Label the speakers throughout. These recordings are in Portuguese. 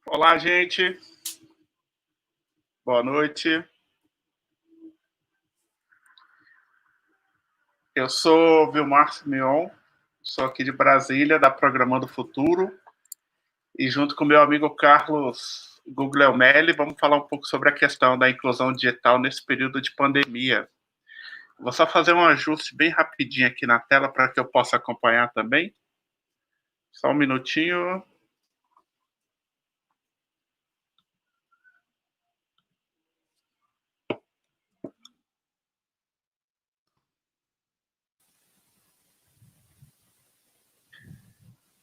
Speaker 1: Olá, gente. Boa noite. Eu sou Vilmar Simeon, sou aqui de Brasília, da Programando Futuro, e junto com meu amigo Carlos Guglielmelli, vamos falar um pouco sobre a questão da inclusão digital nesse período de pandemia. Vou só fazer um ajuste bem rapidinho aqui na tela para que eu possa acompanhar também. Só um minutinho.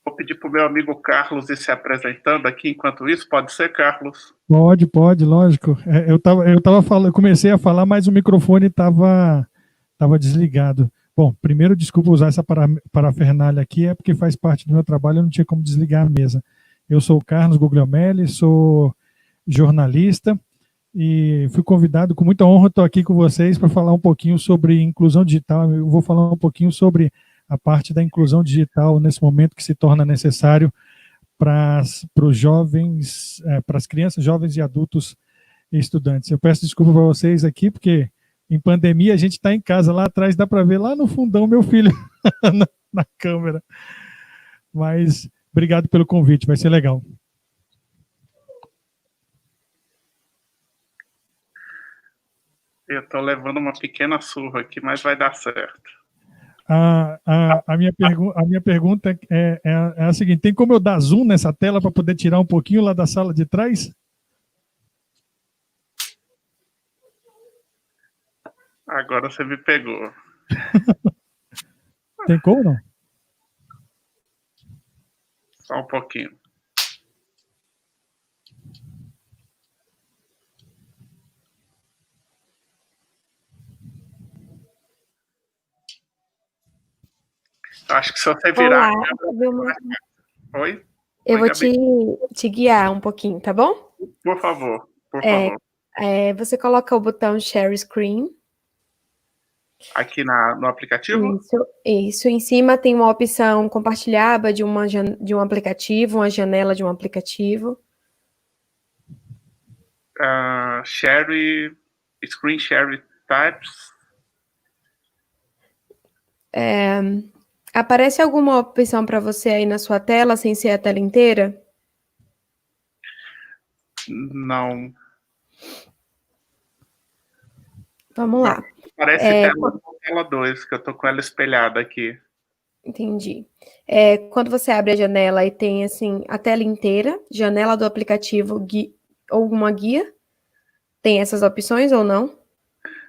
Speaker 1: Vou pedir para o meu amigo Carlos ir se apresentando aqui enquanto isso. Pode ser, Carlos?
Speaker 2: Pode, lógico. Eu comecei a falar, mas o microfone estava desligado. Bom, primeiro, desculpa usar essa parafernália aqui, é porque faz parte do meu trabalho, eu não tinha como desligar a mesa. Eu sou o Carlos Guglielmelli, sou jornalista e fui convidado, com muita honra, estou aqui com vocês para falar um pouquinho sobre inclusão digital. Eu vou falar um pouquinho sobre a parte da inclusão digital nesse momento que se torna necessário para os jovens, para as crianças, jovens e adultos e estudantes. Eu peço desculpa para vocês aqui, porque em pandemia a gente está em casa, lá atrás dá para ver lá no fundão meu filho na câmera. Mas obrigado pelo convite, vai ser legal.
Speaker 1: Eu estou levando uma pequena surra aqui, mas vai dar certo.
Speaker 2: A minha pergunta é a seguinte: tem como eu dar zoom nessa tela para poder tirar um pouquinho lá da sala de trás?
Speaker 1: Agora você me pegou.
Speaker 2: Tem como não?
Speaker 1: Só um pouquinho. Acho que se você virar...
Speaker 3: Olá,
Speaker 1: Oi?
Speaker 3: Eu vou te guiar um pouquinho, tá bom?
Speaker 1: Por favor, por favor.
Speaker 3: Você coloca o botão Share Screen.
Speaker 1: Aqui no aplicativo?
Speaker 3: Isso. Em cima tem uma opção compartilhar aba de um aplicativo, uma janela de um aplicativo.
Speaker 1: Screen Share Types.
Speaker 3: Aparece alguma opção para você aí na sua tela, sem ser a tela inteira?
Speaker 1: Não.
Speaker 3: Vamos lá.
Speaker 1: Parece tela 2, que eu tô com ela espelhada aqui.
Speaker 3: Entendi. Quando você abre a janela e tem assim a tela inteira, janela do aplicativo ou uma guia, tem essas opções ou não?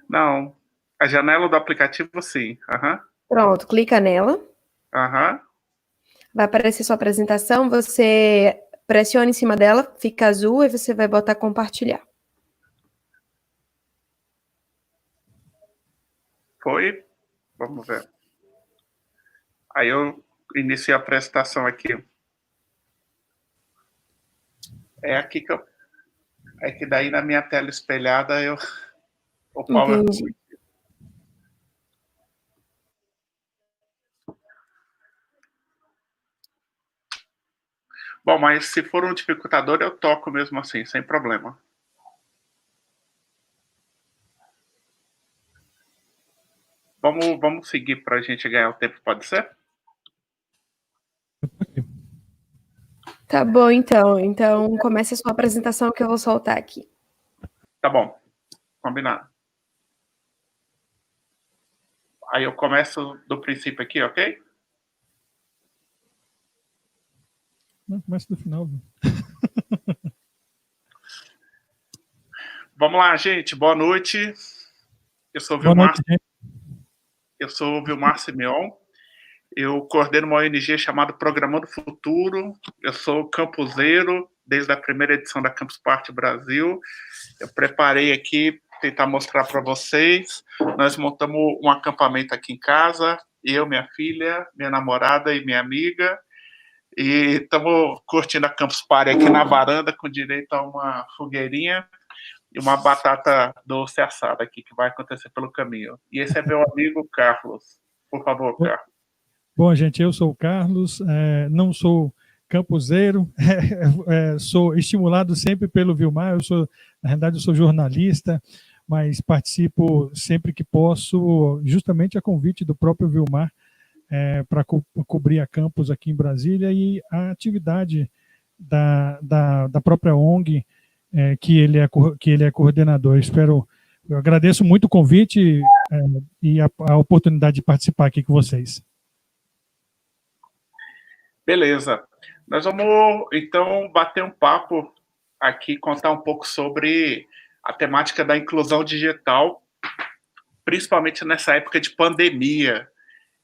Speaker 1: Não. A janela do aplicativo, sim.
Speaker 3: Pronto, clica nela.
Speaker 1: Vai
Speaker 3: aparecer sua apresentação, você pressiona em cima dela, fica azul, e você vai botar compartilhar.
Speaker 1: Foi? Vamos ver. Aí eu inicio a apresentação aqui. É aqui que É que daí na minha tela espelhada eu... O PowerPoint.
Speaker 3: Entendi.
Speaker 1: Bom, mas se for um dificultador, eu toco mesmo assim, sem problema. Vamos seguir para a gente ganhar o tempo, pode ser?
Speaker 3: Tá bom, então. Então, comece a sua apresentação que eu vou soltar aqui.
Speaker 1: Tá bom. Combinado. Aí eu começo do princípio aqui, ok?
Speaker 2: Não, começa do final.
Speaker 1: Vamos lá, gente. Boa noite. Eu sou o Vilmar Simeon. Eu coordeno uma ONG chamada Programando Futuro. Eu sou campuseiro desde a primeira edição da Campus Party Brasil. Eu preparei aqui, tentar mostrar para vocês. Nós montamos um acampamento aqui em casa, eu, minha filha, minha namorada e minha amiga. E estamos curtindo a Campus Party aqui na varanda, com direito a uma fogueirinha e uma batata doce assada aqui, que vai acontecer pelo caminho. E esse é meu amigo Carlos. Por favor, Carlos.
Speaker 2: Bom, gente, eu sou o Carlos, não sou campuseiro, sou estimulado sempre pelo Vilmar, na realidade eu sou jornalista, mas participo sempre que posso, justamente a convite do próprio Vilmar, para cobrir a campus aqui em Brasília e a atividade da própria ONG, que ele é coordenador. Eu agradeço muito o convite e a oportunidade de participar aqui com vocês.
Speaker 1: Beleza. Nós vamos, então, bater um papo aqui, contar um pouco sobre a temática da inclusão digital, principalmente nessa época de pandemia.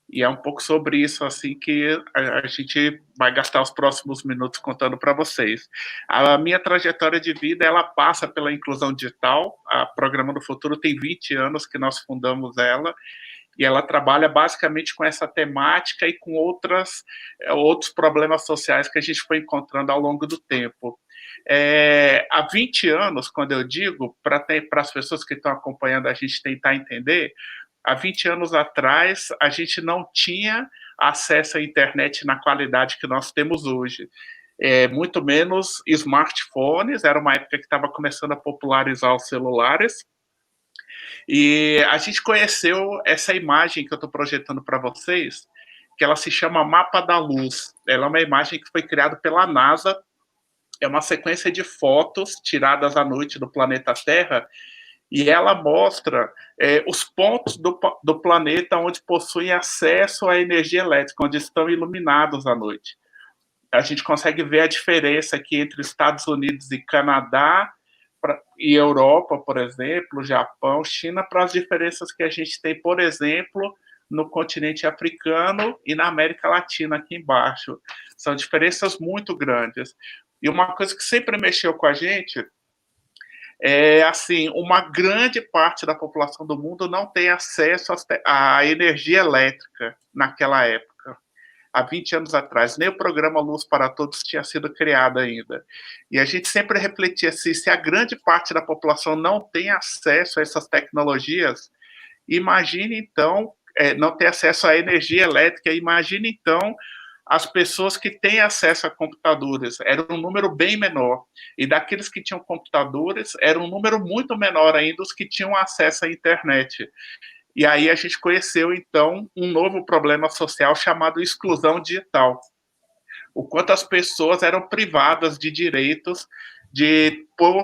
Speaker 1: E é um pouco sobre isso assim que a gente vai gastar os próximos minutos contando para vocês. A minha trajetória de vida, ela passa pela inclusão digital. A Programando Futuro tem 20 anos que nós fundamos ela, e ela trabalha basicamente com essa temática e com outros problemas sociais que a gente foi encontrando ao longo do tempo. Há 20 anos, quando eu digo, para as pessoas que estão acompanhando a gente tentar entender, há 20 anos atrás, a gente não tinha acesso à internet na qualidade que nós temos hoje. Muito menos smartphones, era uma época que estava começando a popularizar os celulares, e a gente conheceu essa imagem que eu estou projetando para vocês, que ela se chama Mapa da Luz. Ela é uma imagem que foi criada pela NASA, é uma sequência de fotos tiradas à noite do planeta Terra, e ela mostra os pontos do planeta onde possuem acesso à energia elétrica, onde estão iluminados à noite. A gente consegue ver a diferença aqui entre Estados Unidos e Canadá, e Europa, por exemplo, Japão, China, para as diferenças que a gente tem, por exemplo, no continente africano e na América Latina, aqui embaixo. São diferenças muito grandes. E uma coisa que sempre mexeu com a gente assim, uma grande parte da população do mundo não tem acesso à energia elétrica naquela época, há 20 anos atrás. Nem o programa Luz para Todos tinha sido criado ainda. E a gente sempre refletia assim, se a grande parte da população não tem acesso a essas tecnologias, imagine então, não ter acesso à energia elétrica, imagine então as pessoas que têm acesso a computadores. Era um número bem menor. E daqueles que tinham computadores, era um número muito menor ainda os que tinham acesso à internet. E aí a gente conheceu, então, um novo problema social chamado exclusão digital. O quanto as pessoas eram privadas de direitos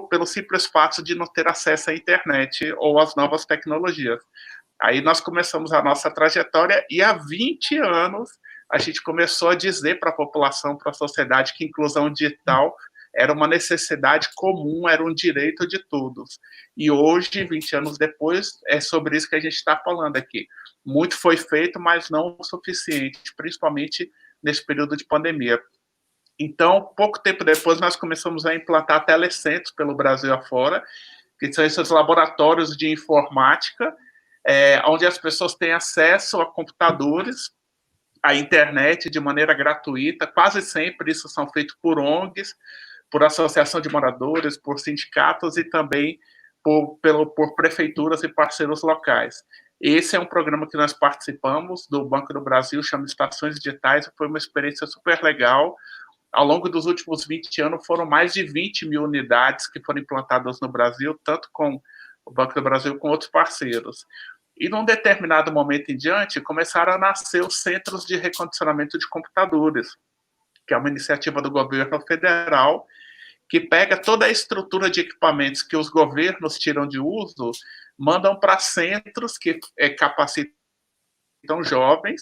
Speaker 1: pelo simples fato de não ter acesso à internet ou às novas tecnologias. Aí nós começamos a nossa trajetória e há 20 anos a gente começou a dizer para a população, para a sociedade, que inclusão digital era uma necessidade comum, era um direito de todos. E hoje, 20 anos depois, é sobre isso que a gente está falando aqui. Muito foi feito, mas não o suficiente, principalmente nesse período de pandemia. Então, pouco tempo depois, nós começamos a implantar telecentros pelo Brasil afora, que são esses laboratórios de informática, onde as pessoas têm acesso a computadores, a internet de maneira gratuita. Quase sempre isso são feitos por ONGs, por associação de moradores, por sindicatos e também por prefeituras e parceiros locais. Esse é um programa que nós participamos do Banco do Brasil, chama Estações Digitais, e foi uma experiência super legal. Ao longo dos últimos 20 anos, foram mais de 20 mil unidades que foram implantadas no Brasil, tanto com o Banco do Brasil como com outros parceiros. E num determinado momento em diante, começaram a nascer os centros de recondicionamento de computadores, que é uma iniciativa do governo federal, que pega toda a estrutura de equipamentos que os governos tiram de uso, mandam para centros que capacitam jovens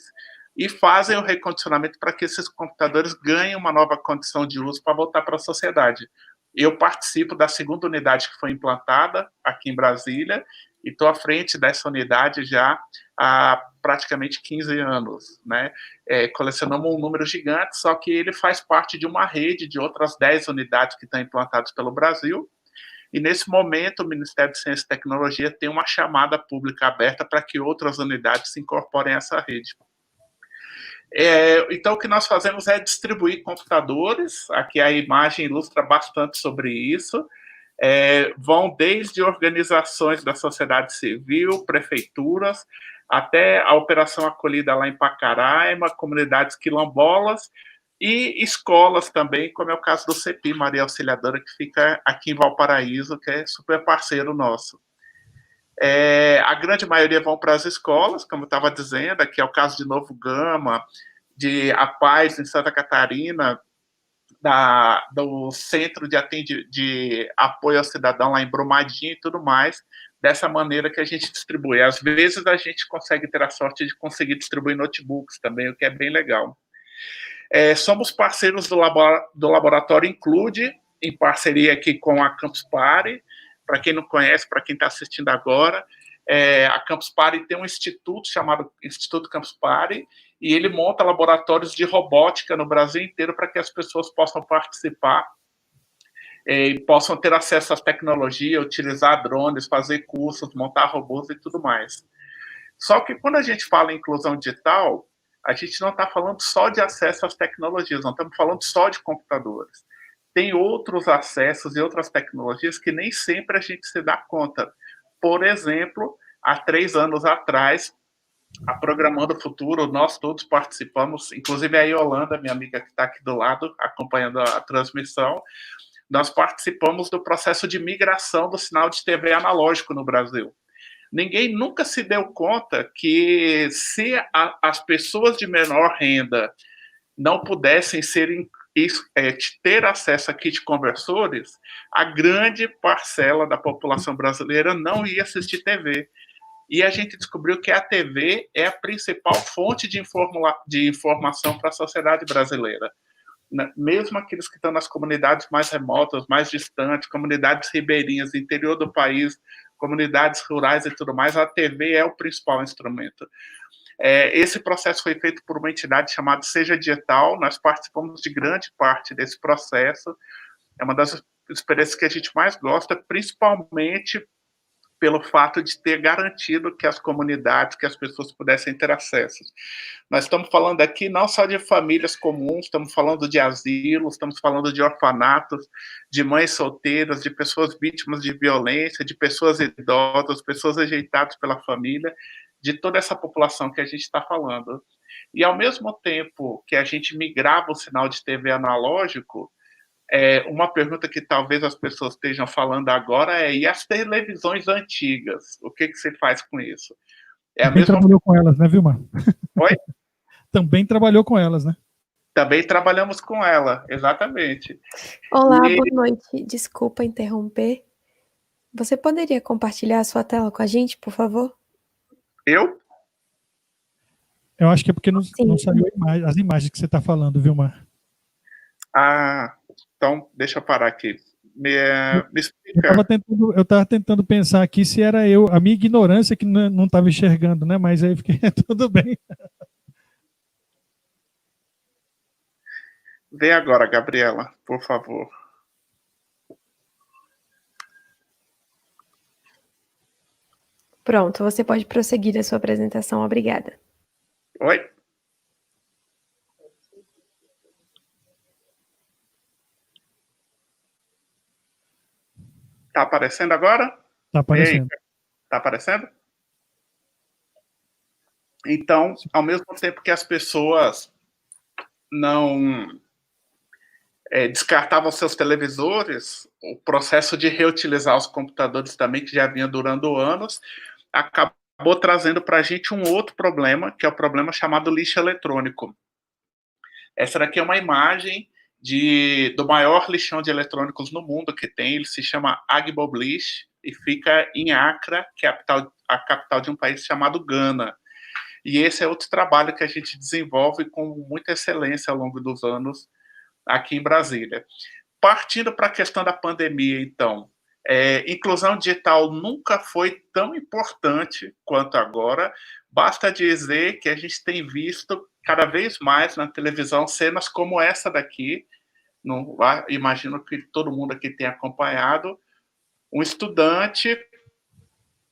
Speaker 1: e fazem o recondicionamento para que esses computadores ganhem uma nova condição de uso para voltar para a sociedade. Eu participo da segunda unidade que foi implantada aqui em Brasília, e estou à frente dessa unidade já há praticamente 15 anos, né? Colecionamos um número gigante, só que ele faz parte de uma rede de outras 10 unidades que estão implantadas pelo Brasil, e nesse momento o Ministério de Ciência e Tecnologia tem uma chamada pública aberta para que outras unidades se incorporem a essa rede. Então, o que nós fazemos é distribuir computadores, aqui a imagem ilustra bastante sobre isso, vão desde organizações da sociedade civil, prefeituras, até a Operação Acolhida lá em Pacaraima, comunidades quilombolas, e escolas também, como é o caso do CEPI, Maria Auxiliadora, que fica aqui em Valparaíso, que é super parceiro nosso. A grande maioria vão para as escolas, como eu estava dizendo, aqui é o caso de Novo Gama, de A Paz, em Santa Catarina, do Centro de Apoio ao Cidadão, lá em Brumadinho e tudo mais, dessa maneira que a gente distribui. Às vezes a gente consegue ter a sorte de conseguir distribuir notebooks também, o que é bem legal. Somos parceiros do Laboratório Include, em parceria aqui com a Campus Party. Para quem não conhece, para quem está assistindo agora, a Campus Party tem um instituto chamado Instituto Campus Party, e ele monta laboratórios de robótica no Brasil inteiro para que as pessoas possam participar e possam ter acesso às tecnologias, utilizar drones, fazer cursos, montar robôs e tudo mais. Só que quando a gente fala em inclusão digital, a gente não está falando só de acesso às tecnologias, não estamos falando só de computadores. Tem outros acessos e outras tecnologias que nem sempre a gente se dá conta. Por exemplo, há 3 anos atrás, a Programando Futuro, nós todos participamos, inclusive a Yolanda, minha amiga que está aqui do lado, acompanhando a transmissão, nós participamos do processo de migração do sinal de TV analógico no Brasil. Ninguém nunca se deu conta que se as pessoas de menor renda não pudessem ter acesso a kit conversores, a grande parcela da população brasileira não ia assistir TV. E a gente descobriu que a TV é a principal fonte de informação para a sociedade brasileira. Mesmo aqueles que estão nas comunidades mais remotas, mais distantes, comunidades ribeirinhas, interior do país, comunidades rurais e tudo mais, a TV é o principal instrumento. Esse processo foi feito por uma entidade chamada Seja Digital, nós participamos de grande parte desse processo, é uma das experiências que a gente mais gosta, principalmente pelo fato de ter garantido que as comunidades, que as pessoas pudessem ter acesso. Nós estamos falando aqui não só de famílias comuns, estamos falando de asilos, estamos falando de orfanatos, de mães solteiras, de pessoas vítimas de violência, de pessoas idosas, pessoas rejeitadas pela família, de toda essa população que a gente está falando. E, ao mesmo tempo que a gente migrava o sinal de TV analógico, uma pergunta que talvez as pessoas estejam falando agora e as televisões antigas? O que você faz com isso?
Speaker 2: Também trabalhou com elas, né, Vilmar?
Speaker 1: Oi?
Speaker 2: Também trabalhou com elas, né?
Speaker 1: Também trabalhamos com ela, exatamente.
Speaker 3: Olá, boa noite. Desculpa interromper. Você poderia compartilhar a sua tela com a gente, por favor?
Speaker 1: Eu?
Speaker 2: Eu acho que é porque não saiu as imagens que você está falando, Vilmar.
Speaker 1: Então, deixa eu parar aqui. Me explica.
Speaker 2: Eu estava tentando pensar aqui se era a minha ignorância que não estava enxergando, né? Mas aí fiquei, tudo bem.
Speaker 1: Vem agora, Gabriela, por favor.
Speaker 3: Pronto, você pode prosseguir a sua apresentação. Obrigada.
Speaker 1: Oi? Está aparecendo agora?
Speaker 2: Está aparecendo.
Speaker 1: Está aparecendo? Então, ao mesmo tempo que as pessoas não descartavam seus televisores, o processo de reutilizar os computadores também, que já vinha durando anos, acabou trazendo para a gente um outro problema, que é o problema chamado lixo eletrônico. Essa daqui é uma imagem do maior lixão de eletrônicos no mundo que tem, ele se chama Agboblish e fica em Accra, que é a capital de um país chamado Gana. E esse é outro trabalho que a gente desenvolve com muita excelência ao longo dos anos aqui em Brasília. Partindo para a questão da pandemia, então, inclusão digital nunca foi tão importante quanto agora, basta dizer que a gente tem visto cada vez mais na televisão cenas como essa daqui, imagino que todo mundo aqui tem acompanhado, um estudante,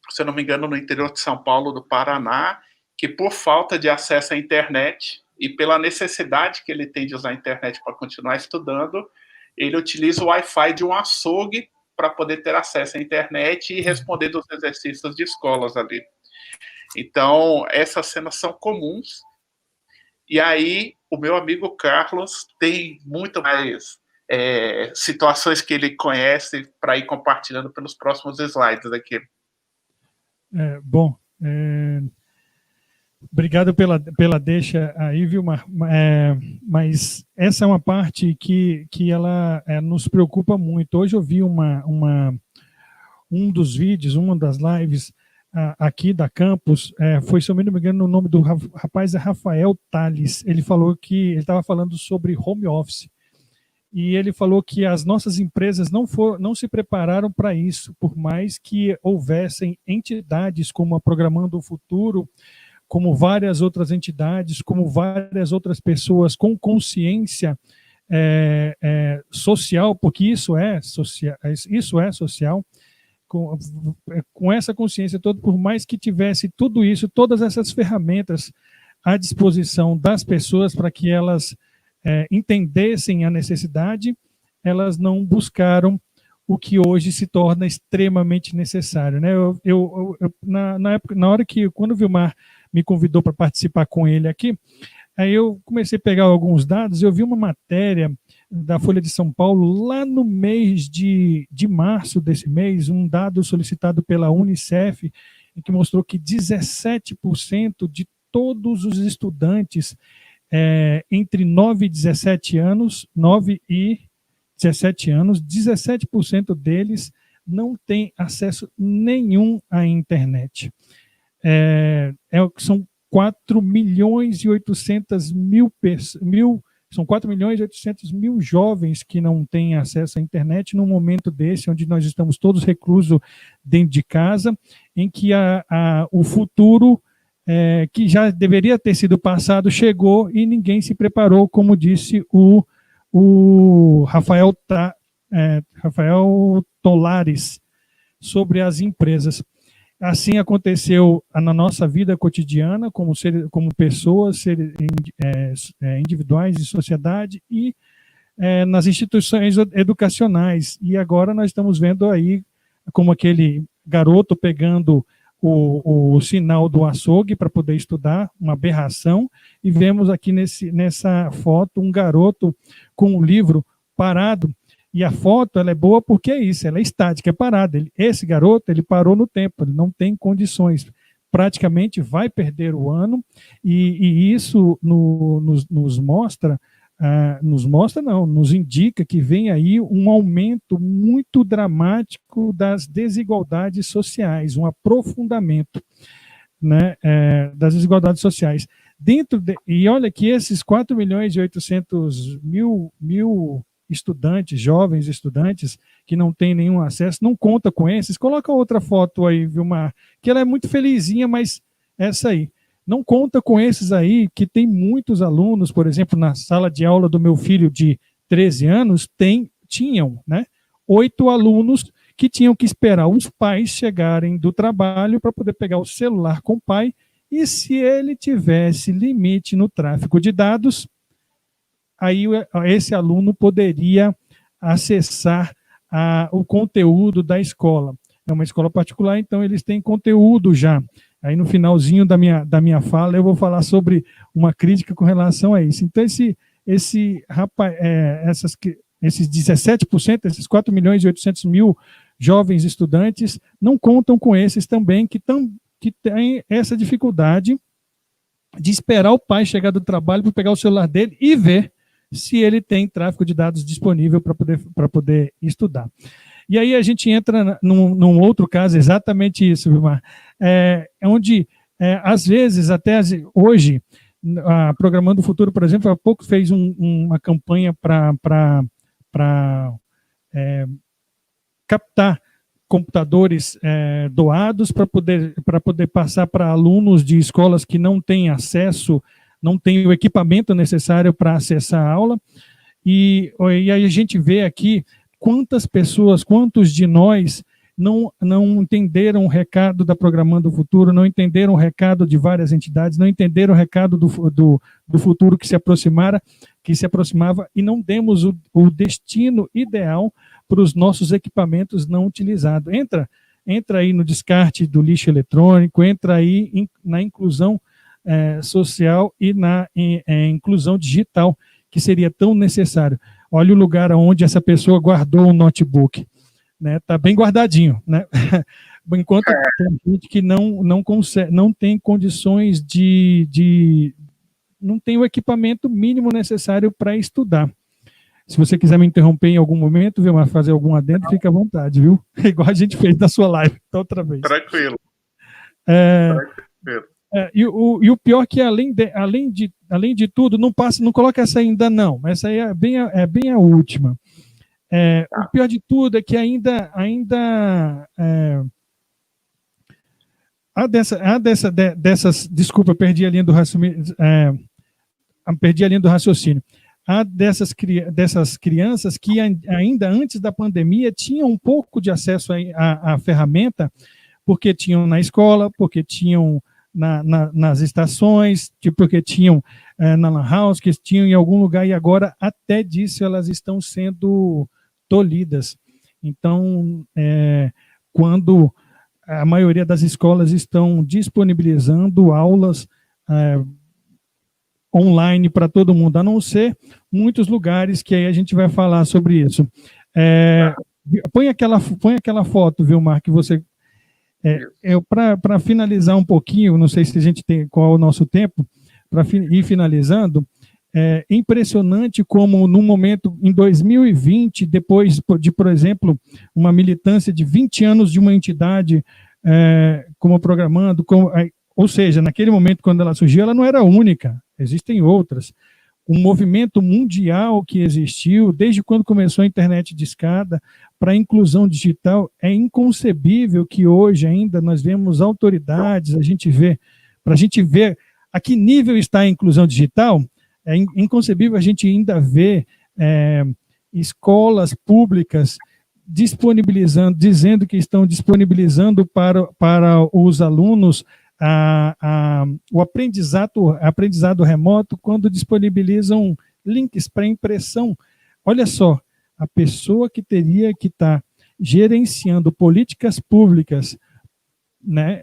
Speaker 1: se eu não me engano, no interior de São Paulo, do Paraná, que por falta de acesso à internet e pela necessidade que ele tem de usar a internet para continuar estudando, ele utiliza o Wi-Fi de um açougue para poder ter acesso à internet e responder dos exercícios de escolas ali. Então, essas cenas são comuns E aí, o meu amigo Carlos tem muito mais situações que ele conhece para ir compartilhando pelos próximos slides aqui.
Speaker 2: Bom, obrigado pela deixa aí, Vilmar. Mas essa é uma parte que ela nos preocupa muito. Hoje eu vi um dos vídeos, uma das lives aqui da Campus, foi, se eu não me engano, o nome do rapaz é Rafael Tales. Ele falou que ele estava falando sobre home office. E ele falou que as nossas empresas não se prepararam para isso, por mais que houvessem entidades como a Programando o Futuro, como várias outras entidades, como várias outras pessoas com consciência social, porque isso é social, com essa consciência toda, por mais que tivesse tudo isso, todas essas ferramentas à disposição das pessoas para que elas entendessem a necessidade, elas não buscaram o que hoje se torna extremamente necessário, né? Na hora que, quando o Vilmar me convidou para participar com ele aqui, aí eu comecei a pegar alguns dados, eu vi uma matéria da Folha de São Paulo, lá no mês de março desse mês, um dado solicitado pela Unicef, que mostrou que 17% de todos os estudantes entre 9 e 17 anos, 17% deles não têm acesso nenhum à internet. São 4 milhões e 800 mil são 4 milhões e 800 mil jovens que não têm acesso à internet num momento desse, onde nós estamos todos reclusos dentro de casa, em que o futuro que já deveria ter sido passado chegou e ninguém se preparou, como disse o Rafael Tolares, sobre as empresas. Assim aconteceu na nossa vida cotidiana, como pessoas, individuais de sociedade e nas instituições educacionais. E agora nós estamos vendo aí como aquele garoto pegando o sinal do açougue para poder estudar, uma aberração, e vemos aqui nessa foto um garoto com um livro parado. E a foto ela é boa porque é isso, ela é estática, é parada. Esse garoto ele parou no tempo, ele não tem condições, praticamente vai perder o ano, e isso nos mostra, nos indica que vem aí um aumento muito dramático das desigualdades sociais, um aprofundamento, né, das desigualdades sociais. E olha que esses 4 milhões e 800 mil estudantes, jovens estudantes, que não têm nenhum acesso, não conta com esses. Coloca outra foto aí, Vilmar, que ela é muito felizinha, mas essa aí. Não conta com esses aí, que tem muitos alunos, por exemplo, na sala de aula do meu filho de 13 anos, tinham, né, 8 alunos que tinham que esperar os pais chegarem do trabalho para poder pegar o celular com o pai, e se ele tivesse limite no tráfego de dados, aí esse aluno poderia acessar o conteúdo da escola. É uma escola particular, então eles têm conteúdo já. Aí no finalzinho da minha fala eu vou falar sobre uma crítica com relação a isso. Então esses 17%, esses 4 milhões e 800 mil jovens estudantes, não contam com esses também que têm essa dificuldade de esperar o pai chegar do trabalho para pegar o celular dele e ver se ele tem tráfego de dados disponível para poder estudar. E aí a gente entra num outro caso, exatamente isso, Vilmar, onde, às vezes, até hoje, Programando o Futuro, por exemplo, há pouco fez uma campanha para captar computadores doados para poder passar para alunos de escolas que não têm acesso, não tem o equipamento necessário para acessar a aula, e aí a gente vê aqui quantos de nós não entenderam o recado da Programando o Futuro, não entenderam o recado de várias entidades, não entenderam o recado do futuro que se aproximava, e não demos o destino ideal para os nossos equipamentos não utilizados. Entra aí no descarte do lixo eletrônico, entra aí na inclusão social e na inclusão digital, que seria tão necessário. Olha o lugar onde essa pessoa guardou o notebook, né? Tá bem guardadinho, né? Enquanto tem gente que não consegue, não tem condições não tem o equipamento mínimo necessário para estudar. Se você quiser me interromper em algum momento, viu, mas fazer algum adendo, fica à vontade, viu? Igual a gente fez na sua live, então, outra vez.
Speaker 1: Tranquilo.
Speaker 2: Tranquilo. E o pior é que, além de tudo, não coloca essa ainda não, mas essa aí é bem a última. O pior de tudo é que ainda desculpa, perdi a linha do raciocínio. Há dessas crianças que ainda antes da pandemia tinham um pouco de acesso à ferramenta, porque tinham na escola, porque tinham nas estações, porque tinham na Lan House, que tinham em algum lugar, e agora até disso elas estão sendo tolhidas. Então, quando a maioria das escolas estão disponibilizando aulas online para todo mundo, a não ser muitos lugares que aí a gente vai falar sobre isso. Põe aquela foto, viu, Mark, que você... para finalizar um pouquinho, não sei se a gente tem qual é o nosso tempo, para ir finalizando, é impressionante como no momento, em 2020, depois de, por exemplo, uma militância de 20 anos de uma entidade como programando, ou seja, naquele momento, quando ela surgiu, ela não era única, existem outras. Um movimento mundial que existiu, desde quando começou a internet de escada, para a inclusão digital, é inconcebível que hoje ainda nós vemos autoridades, para a gente ver a que nível está a inclusão digital, é inconcebível a gente ainda ver escolas públicas disponibilizando, dizendo que estão disponibilizando para os alunos o aprendizado remoto, quando disponibilizam links para impressão. Olha só, a pessoa que teria que estar gerenciando políticas públicas, né,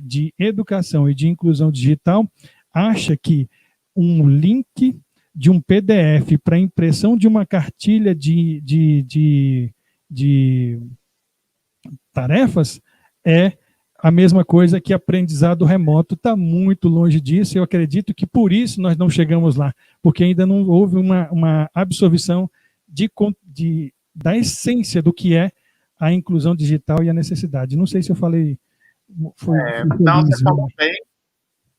Speaker 2: de educação e de inclusão digital, acha que um link de um PDF para impressão de uma cartilha de tarefas é a mesma coisa que aprendizado remoto. Está muito longe disso. Eu acredito que por isso nós não chegamos lá, porque ainda não houve uma absorção da essência do que é a inclusão digital e a necessidade. Não sei se eu falei...
Speaker 1: Não, você falou bem,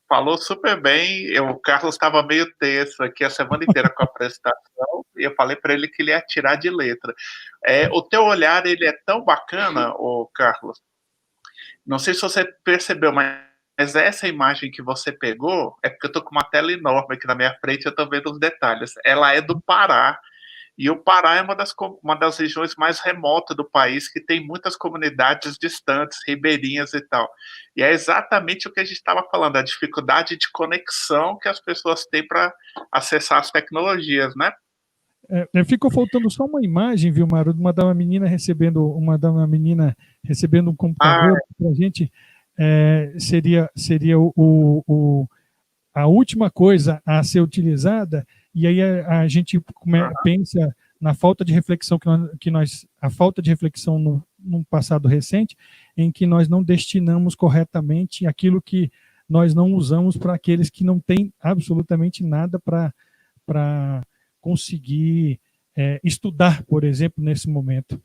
Speaker 1: falou super bem. O Carlos estava meio tenso aqui a semana inteira com a apresentação, e eu falei para ele que ele ia tirar de letra. O teu olhar, ele é tão bacana, Carlos. Não sei se você percebeu, mas essa imagem que você pegou, é porque eu estou com uma tela enorme aqui na minha frente, eu estou vendo os detalhes. Ela é do Pará, e o Pará é uma das regiões mais remotas do país, que tem muitas comunidades distantes, ribeirinhas e tal. E é exatamente o que a gente estava falando, a dificuldade de conexão que as pessoas têm para acessar as tecnologias, né?
Speaker 2: Ficou faltando só uma imagem, viu, Maru, de uma menina recebendo um computador para a gente. Seria a última coisa a ser utilizada, e aí a gente pensa na falta de reflexão a falta de reflexão no passado recente, em que nós não destinamos corretamente aquilo que nós não usamos para aqueles que não têm absolutamente nada para conseguir estudar, por exemplo, nesse momento.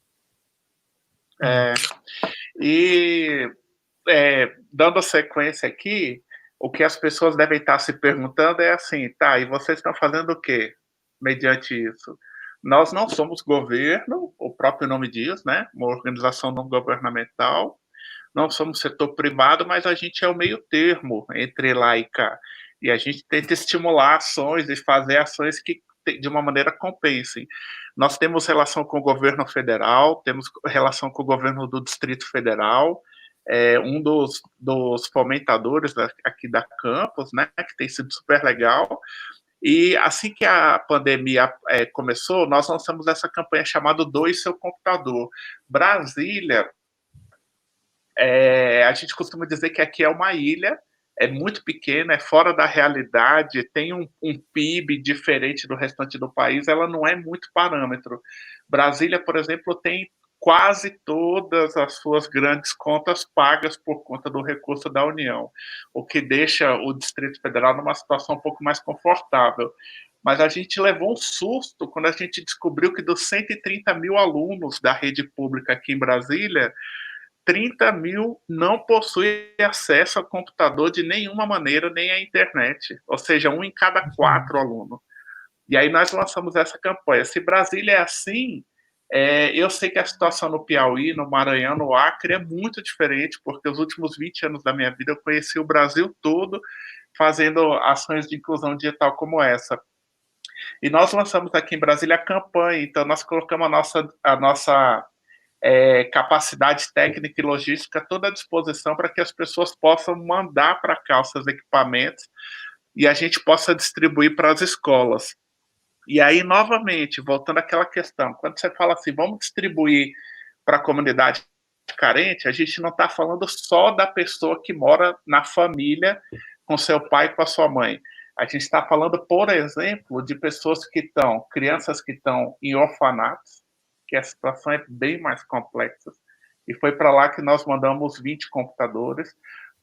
Speaker 1: Dando sequência aqui, o que as pessoas devem estar se perguntando é assim, e vocês estão fazendo o quê mediante isso? Nós não somos governo, o próprio nome diz, né? Uma organização não governamental, não somos setor privado, mas a gente é o meio termo entre lá e cá. E a gente tenta estimular ações e fazer ações que, de uma maneira, compensem. Nós temos relação com o governo federal, temos relação com o governo do Distrito Federal, um dos fomentadores aqui da Campus, né, que tem sido super legal. E assim que a pandemia começou, nós lançamos essa campanha chamada Doe Seu Computador. Brasília, a gente costuma dizer que aqui é uma ilha, é muito pequena, é fora da realidade, tem um PIB diferente do restante do país, ela não é muito parâmetro. Brasília, por exemplo, tem quase todas as suas grandes contas pagas por conta do recurso da União, o que deixa o Distrito Federal numa situação um pouco mais confortável. Mas a gente levou um susto quando a gente descobriu que dos 130 mil alunos da rede pública aqui em Brasília, 30 mil não possuem acesso ao computador de nenhuma maneira, nem à internet. Ou seja, 1 em cada 4 alunos. E aí nós lançamos essa campanha. Se Brasília é assim, eu sei que a situação no Piauí, no Maranhão, no Acre é muito diferente, porque os últimos 20 anos da minha vida eu conheci o Brasil todo fazendo ações de inclusão digital como essa. E nós lançamos aqui em Brasília a campanha, então nós colocamos a nossa capacidade técnica e logística toda à disposição para que as pessoas possam mandar para cá os seus equipamentos e a gente possa distribuir para as escolas. E aí, novamente, voltando àquela questão, quando você fala assim, vamos distribuir para a comunidade carente, a gente não está falando só da pessoa que mora na família com seu pai e com a sua mãe. A gente está falando, por exemplo, de pessoas que estão, crianças que estão em orfanatos, que a situação é bem mais complexa, e foi para lá que nós mandamos 20 computadores.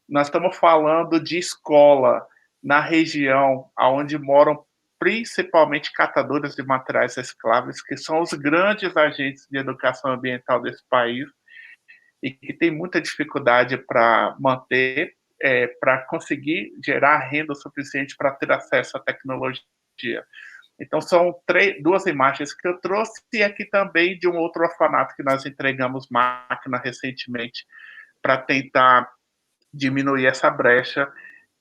Speaker 1: Nós estamos falando de escola na região onde moram principalmente catadores de materiais recicláveis, que são os grandes agentes de educação ambiental desse país, e que tem muita dificuldade para manter, para conseguir gerar renda suficiente para ter acesso à tecnologia. Então, são 2 imagens que eu trouxe, e aqui também de um outro orfanato que nós entregamos máquina recentemente para tentar diminuir essa brecha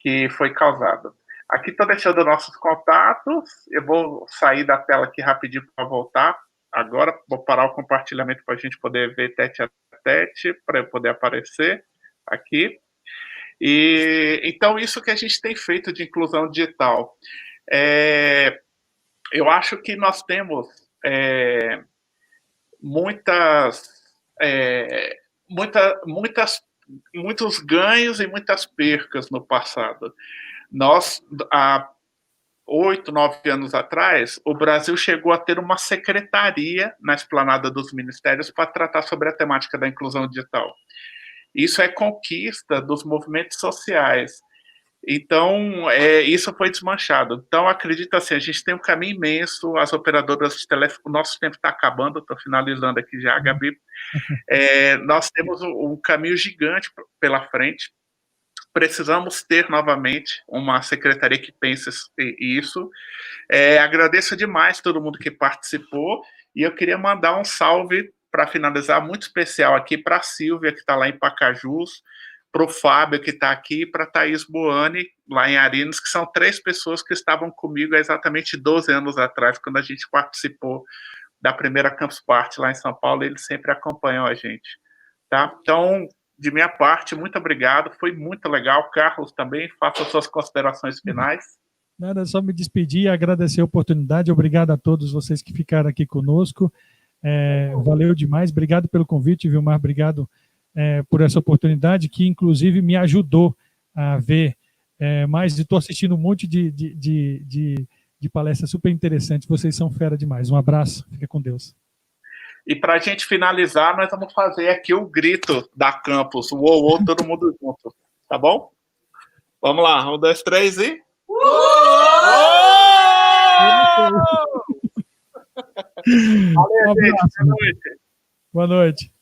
Speaker 1: que foi causada. Aqui estou deixando nossos contatos, eu vou sair da tela aqui rapidinho para voltar. Agora vou parar o compartilhamento para a gente poder ver tete a tete, para eu poder aparecer aqui. E então, isso que a gente tem feito de inclusão digital. Eu acho que nós temos muitos ganhos e muitas percas no passado. Nós, há 8, 9 anos atrás, o Brasil chegou a ter uma secretaria na esplanada dos ministérios para tratar sobre a temática da inclusão digital. Isso é conquista dos movimentos sociais. Então, isso foi desmanchado. Então, acredito assim, a gente tem um caminho imenso, as operadoras de telefone, o nosso tempo está acabando, estou finalizando aqui já, Gabi. Nós temos um caminho gigante pela frente. Precisamos ter novamente uma secretaria que pense isso. Agradeço demais todo mundo que participou, e eu queria mandar um salve para finalizar, muito especial aqui para a Silvia, que está lá em Pacajus, para o Fábio, que está aqui, e para a Thaís Boani, lá em Arinos, que são 3 pessoas que estavam comigo há exatamente 12 anos atrás, quando a gente participou da primeira Campus Party lá em São Paulo, e eles sempre acompanham a gente. Tá? Então, de minha parte, muito obrigado, foi muito legal. Carlos, também, faça as suas considerações finais.
Speaker 2: Nada, só me despedir e agradecer a oportunidade. Obrigado a todos vocês que ficaram aqui conosco. Valeu demais. Obrigado pelo convite, Vilmar. Obrigado por essa oportunidade, que inclusive me ajudou a ver mais. Estou assistindo um monte de palestras super interessantes. Vocês são fera demais. Um abraço. Fica com Deus.
Speaker 1: E para a gente finalizar, nós vamos fazer aqui o grito da Campus. Uou, uou, todo mundo junto. Tá bom? Vamos lá. 1, 2, 3 e... Valeu, gente. Boa noite.
Speaker 2: Boa noite.